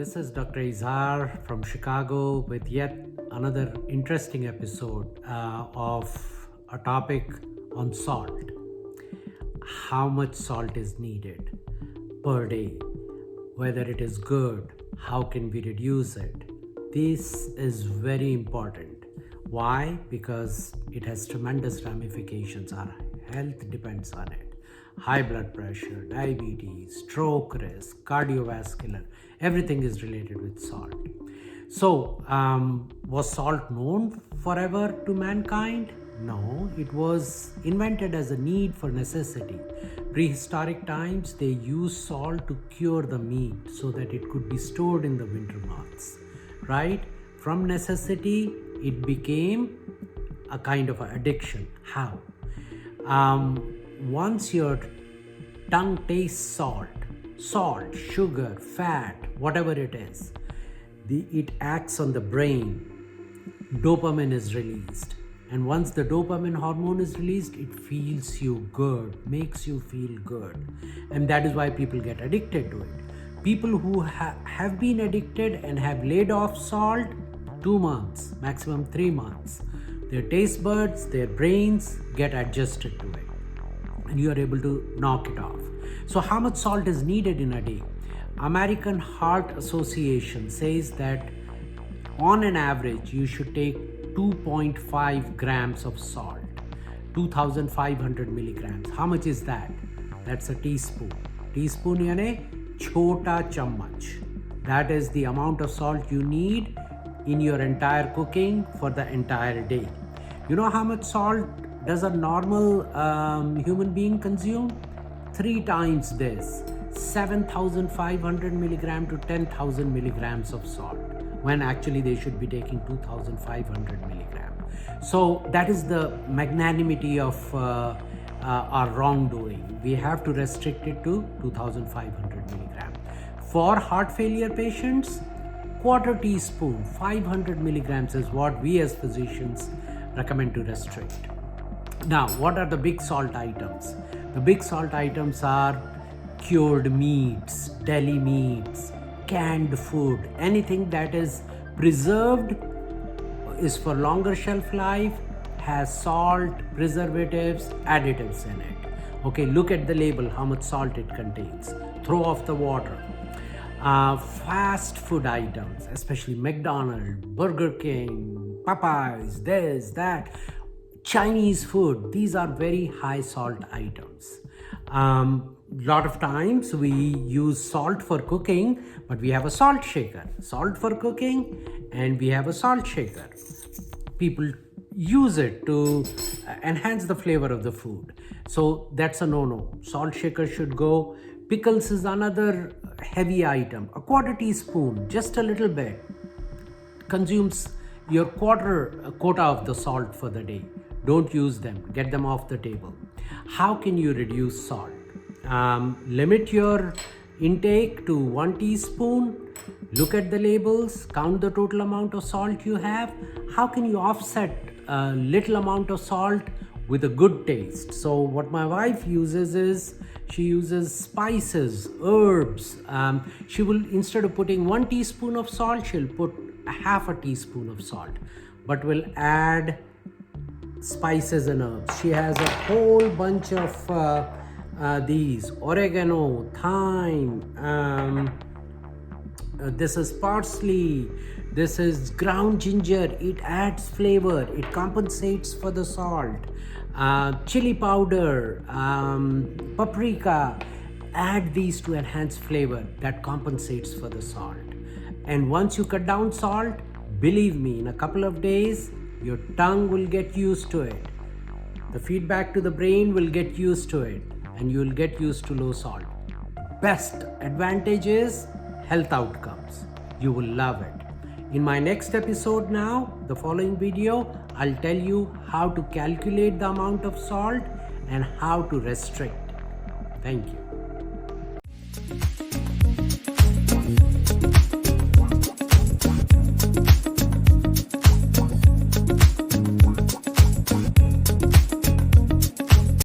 This is Dr. Izhar from Chicago with yet another interesting episode of a topic on salt. How much salt is needed per day? Whether it is good? How can we reduce it? This is very important. Why? Because it has tremendous ramifications. Our health depends on it. High blood pressure, diabetes, stroke risk, cardiovascular, everything is related with salt. So, was salt known forever to mankind? No, it was invented as a need for necessity. Prehistoric times, they used salt to cure the meat so that it could be stored in the winter months, right? From necessity, it became a kind of an addiction. How? Once your tongue tastes salt, sugar, fat, whatever it is, it acts on the brain. Dopamine is released. And once the dopamine hormone is released, it feels you good, makes you feel good. And that is why people get addicted to it. People who have been addicted and have laid off salt, 2 months, maximum 3 months, their taste buds, their brains get adjusted to it. And you are able to knock it off. So how much salt is needed in a day? American Heart Association says that on an average, you should take 2.5 grams of salt, 2,500 milligrams. How much is that? That's a teaspoon. Teaspoon यानी छोटा चम्मच. That is the amount of salt you need in your entire cooking for the entire day. You know how much salt does a normal human being consume? 3 times this, 7,500 milligram to 10,000 milligrams of salt, when actually they should be taking 2,500 milligram. So that is the magnanimity of our wrongdoing. We have to restrict it to 2,500 milligram. For heart failure patients, quarter teaspoon, 500 milligrams is what we as physicians recommend to restrict. Now, what are the big salt items? The big salt items are cured meats, deli meats, canned food. Anything that is preserved is for longer shelf life, has salt, preservatives, additives in it. Okay, look at the label, how much salt it contains. Throw off the water. Fast food items, especially McDonald's, Burger King, Popeyes, this, that. Chinese food, these are very high salt items. Lot of times we use salt for cooking, but we have a salt shaker. Salt for cooking and we have a salt shaker. People use it to enhance the flavor of the food. So that's a no-no. Salt shaker should go. Pickles is another heavy item. A quarter teaspoon, just a little bit, consumes your quota of the salt for the day. Don't use them. Get them off the table. How can you reduce salt? Limit your intake to 1 teaspoon. Look at the labels. Count the total amount of salt you have. How can you offset a little amount of salt with a good taste? So what my wife uses is, she uses spices, herbs. She will, instead of putting 1 teaspoon of salt, she'll put half a teaspoon of salt, but will add spices and herbs. She has a whole bunch of these: oregano, thyme, this is parsley, this is ground ginger. It adds flavor, it compensates for the salt. Chili powder, paprika, add these to enhance flavor. That compensates for the salt. And once you cut down salt, believe me, in a couple of days, your tongue will get used to it. The feedback to the brain will get used to it, and you will get used to low salt. Best advantage is health outcomes. You will love it. In my next episode now, the following video, I'll tell you how to calculate the amount of salt and how to restrict. Thank you.